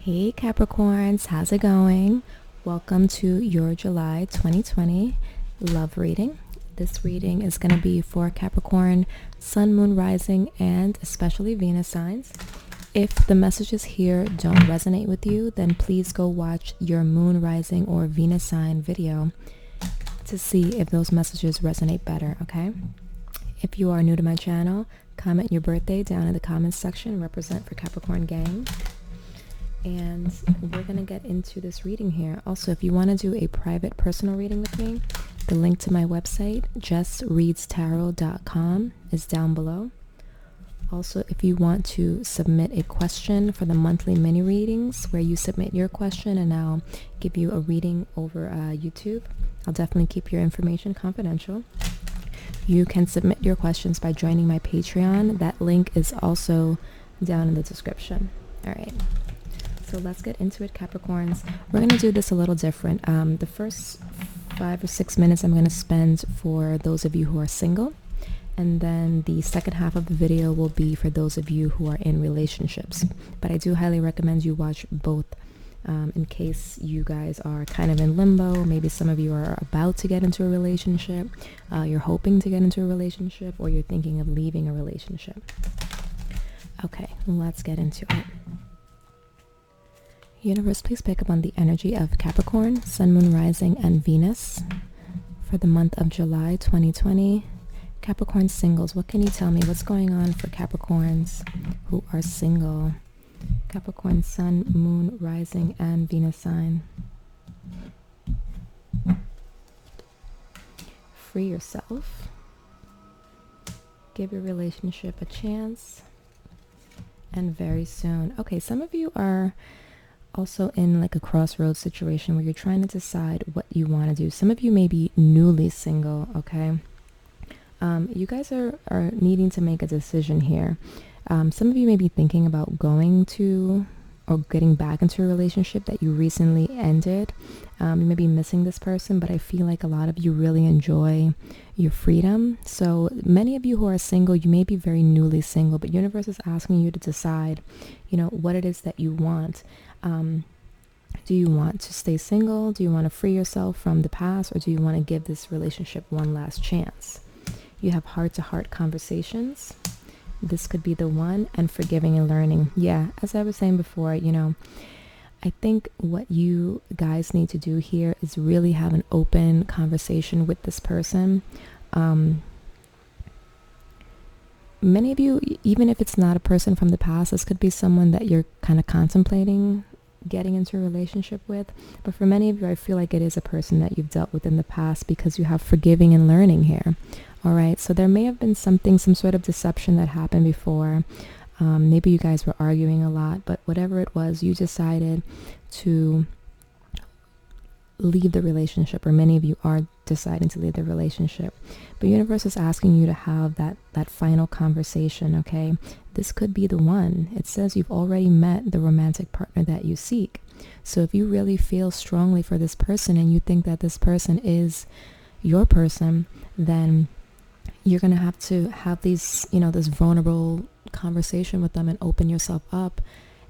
Hey Capricorns, how's it going? Welcome to your July 2020 love reading. This reading is going to be for Capricorn, Sun, Moon, Rising, and especially Venus signs. If the messages here don't resonate with you, then please go watch your Moon, Rising, or Venus sign video to see if those messages resonate better, okay? If you are new to my channel, comment your birthday down in the comments section, represent for Capricorn gang. And we're going to get into this reading here. Also, if you want to do a private personal reading with me, the link to my website, jessreadstarot.com, is down below. Also, if you want to submit a question for the monthly mini readings where you submit your question and I'll give you a reading over YouTube, I'll definitely keep your information confidential. You can submit your questions by joining my Patreon. That link is also down in the description. All right. So let's get into it, Capricorns. We're going to do this a little different. The first 5 or 6 minutes I'm going to spend for those of you who are single. And then the second half of the video will be for those of you who are in relationships. But I do highly recommend you watch both in case you guys are kind of in limbo. Maybe some of you are about to get into a relationship. You're hoping to get into a relationship, or you're thinking of leaving a relationship. Okay, let's get into it. Universe, please pick up on the energy of Capricorn, Sun, Moon, Rising, and Venus for the month of July 2020. Capricorn singles, what can you tell me? What's going on for Capricorns who are single? Capricorn, Sun, Moon, Rising, and Venus sign. Free yourself. Give your relationship a chance. And very soon. Okay, some of you are also in like a crossroads situation where you're trying to decide what you want to do. Some of you may be newly single, okay? You guys are needing to make a decision here. Some of you may be thinking about going to or getting back into a relationship that you recently ended. You may be missing this person, but I feel like a lot of you really enjoy your freedom. So many of you who are single, you may be very newly single, but universe is asking you to decide, what it is that you want. Do you want to stay single? Do you want to free yourself from the past? Or do you want to give this relationship one last chance? You have heart-to-heart conversations. This could be the one. And forgiving and learning. Yeah, as I was saying before, I think what you guys need to do here is really have an open conversation with this person. Many of you, even if it's not a person from the past, this could be someone that you're kind of contemplating getting into a relationship with. But for many of you, I feel like it is a person that you've dealt with in the past, because you have forgiving and learning here. All right. So there may have been some sort of deception that happened before. Maybe you guys were arguing a lot, but whatever it was, you decided to leave the relationship, or many of you are deciding to leave the relationship. But universe is asking you to have that final conversation, okay? This could be the one. It says you've already met the romantic partner that you seek. So if you really feel strongly for this person and you think that this person is your person, then you're going to have these, this vulnerable conversation with them and open yourself up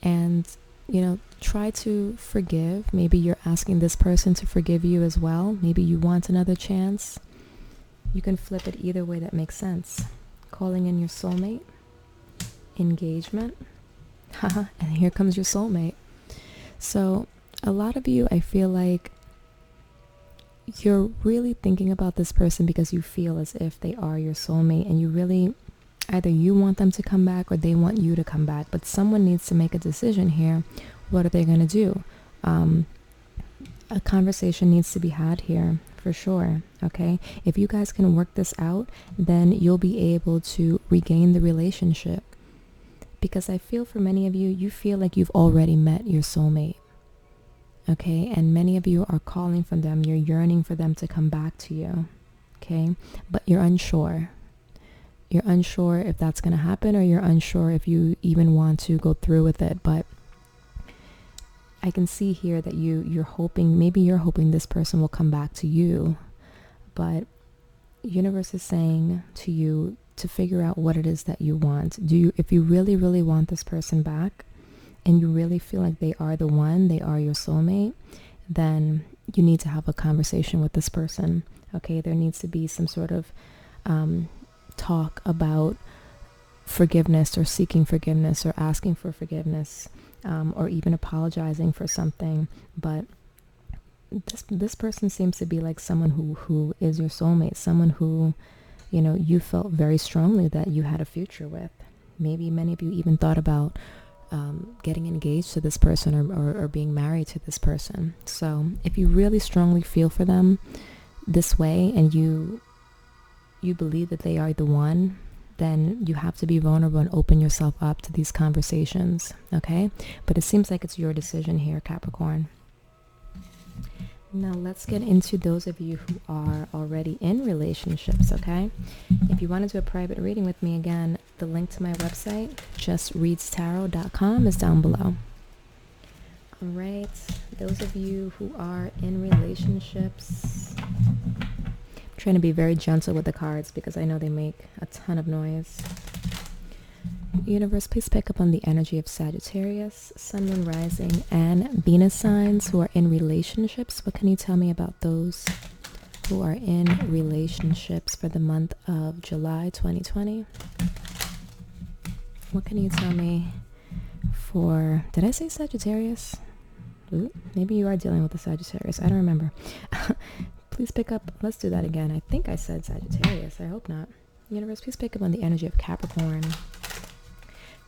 and, try to forgive. Maybe you're asking this person to forgive you as well. Maybe you want another chance. You can flip it either way that makes sense. Calling in your soulmate. Engagement. And here comes your soulmate. So a lot of you, I feel like you're really thinking about this person because you feel as if they are your soulmate, and you really, either you want them to come back or they want you to come back. But someone needs to make a decision here. What are they going to do? A conversation needs to be had here for sure. Okay. If you guys can work this out, then you'll be able to regain the relationship. Because I feel for many of you, you feel like you've already met your soulmate. Okay. And many of you are calling for them. You're yearning for them to come back to you. Okay. But you're unsure. You're unsure if that's going to happen, or you're unsure if you even want to go through with it. But I can see here that you're hoping, maybe you're hoping this person will come back to you. But universe is saying to you to figure out what it is that you want. If you really, really want this person back, and you really feel like they are the one, they are your soulmate, then you need to have a conversation with this person. Okay, there needs to be some sort of talk about forgiveness, or seeking forgiveness, or asking for forgiveness, or even apologizing for something. But this person seems to be like someone who is your soulmate, someone who, you know, you felt very strongly that you had a future with. Maybe many of you even thought about getting engaged to this person, or being married to this person. So if you really strongly feel for them this way, and you believe that they are the one, then you have to be vulnerable and open yourself up to these conversations, okay? But it seems like it's your decision here, Capricorn. Now let's get into those of you who are already in relationships, okay? If you want to do a private reading with me, again, the link to my website, justreadstarot.com, is down below. All right, those of you who are in relationships, I'm trying to be very gentle with the cards because I know they make a ton of noise. Universe, please pick up on the energy of Sagittarius, Sun, Moon, Rising, and Venus signs who are in relationships. What can you tell me about those who are in relationships for the month of July 2020? What can you tell me for, did I say Sagittarius? Ooh, maybe you are dealing with a Sagittarius. I don't remember. Please pick up, let's do that again. I think I said Sagittarius. I hope not. Universe, please pick up on the energy of Capricorn.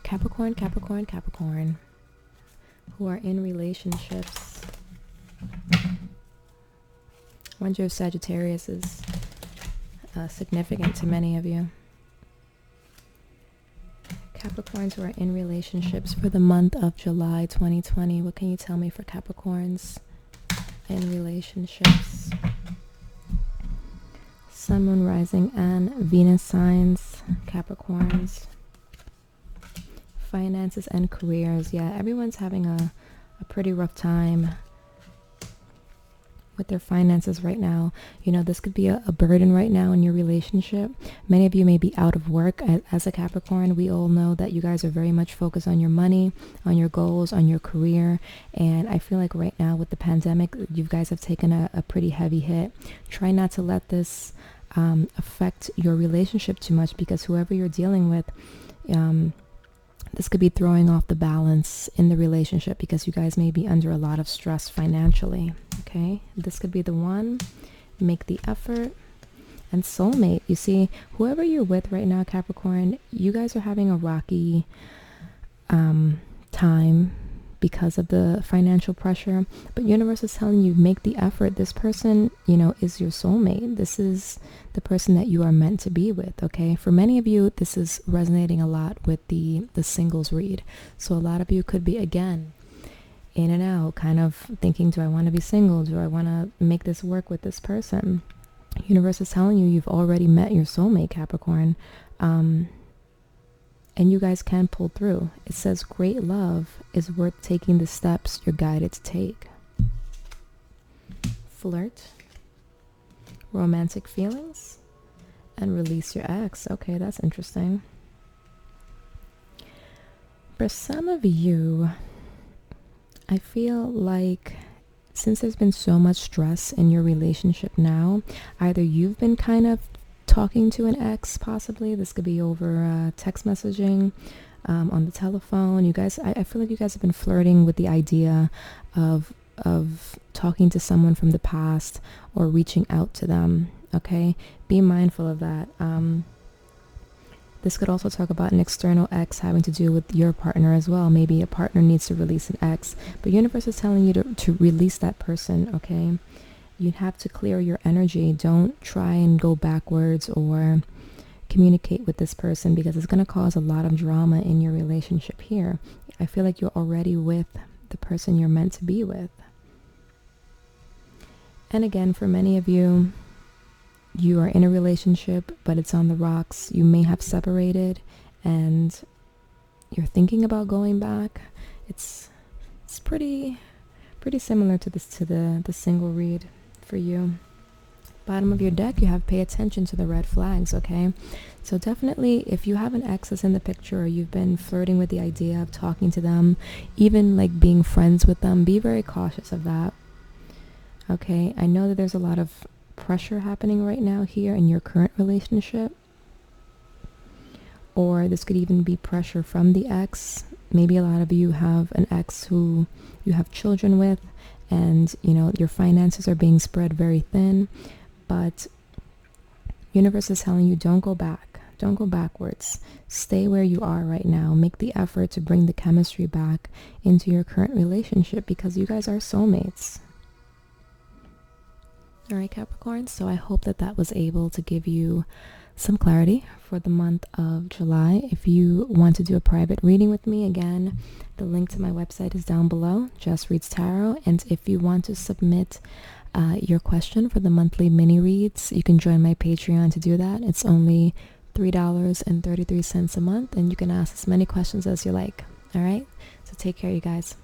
Capricorn, Capricorn, Capricorn, who are in relationships. I wonder if Sagittarius is significant to many of you. Capricorns who are in relationships for the month of July 2020. What can you tell me for Capricorns in relationships? Sun, Moon, Rising, and Venus signs, Capricorns. Finances and careers. Yeah, everyone's having a pretty rough time with their finances right now. You know, this could be a burden right now in your relationship. Many of you may be out of work. As a Capricorn, we all know that you guys are very much focused on your money, on your goals, on your career. And I feel like right now with the pandemic, you guys have taken a pretty heavy hit. Try not to let this affect your relationship too much, because whoever you're dealing with, this could be throwing off the balance in the relationship, because you guys may be under a lot of stress financially, okay? This could be the one. Make the effort. And soulmate, you see, whoever you're with right now, Capricorn, you guys are having a rocky time because of the financial pressure. But universe is telling you, make the effort. This person, you know, is your soulmate. This is the person that you are meant to be with, okay? For many of you, this is resonating a lot with the singles read. So a lot of you could be, again, in and out, kind of thinking, do I want to be single? Do I want to make this work with this person? Universe is telling you, you've already met your soulmate, Capricorn. And you guys can pull through. It says great love is worth taking the steps you're guided to take. Flirt, romantic feelings, and release your ex. Okay, that's interesting. For some of you, I feel like since there's been so much stress in your relationship now, either you've been kind of talking to an ex, possibly. This could be over text messaging, on the telephone. You guys, I feel like you guys have been flirting with the idea of talking to someone from the past or reaching out to them, okay? Be mindful of that. This could also talk about an external ex having to do with your partner as well. Maybe a partner needs to release an ex, but universe is telling you to release that person, okay? You have to clear your energy. Don't try and go backwards or communicate with this person, because it's going to cause a lot of drama in your relationship here. I feel like you're already with the person you're meant to be with. And again, for many of you, you are in a relationship, but it's on the rocks. You may have separated and you're thinking about going back. It's pretty similar to this, to the single read for you. bottom of your deck, you have pay attention to the red flags, okay? So definitely, if you have an ex that's in the picture, or you've been flirting with the idea of talking to them, even like being friends with them, be very cautious of that. Okay, I know that there's a lot of pressure happening right now here in your current relationship, or this could even be pressure from the ex. Maybe a lot of you have an ex who you have children with, and you know your finances are being spread very thin, but universe is telling you, don't go back, don't go backwards, stay where you are right now. Make the effort to bring the chemistry back into your current relationship, because you guys are soulmates. All right, Capricorn, so I hope that that was able to give you some clarity for the month of July. If you want to do a private reading with me, again, the link to my website is down below, Jess Reads Tarot. And if you want to submit your question for the monthly mini reads, you can join my Patreon to do that. It's only $3.33 a month, and you can ask as many questions as you like. All right, so take care, you guys.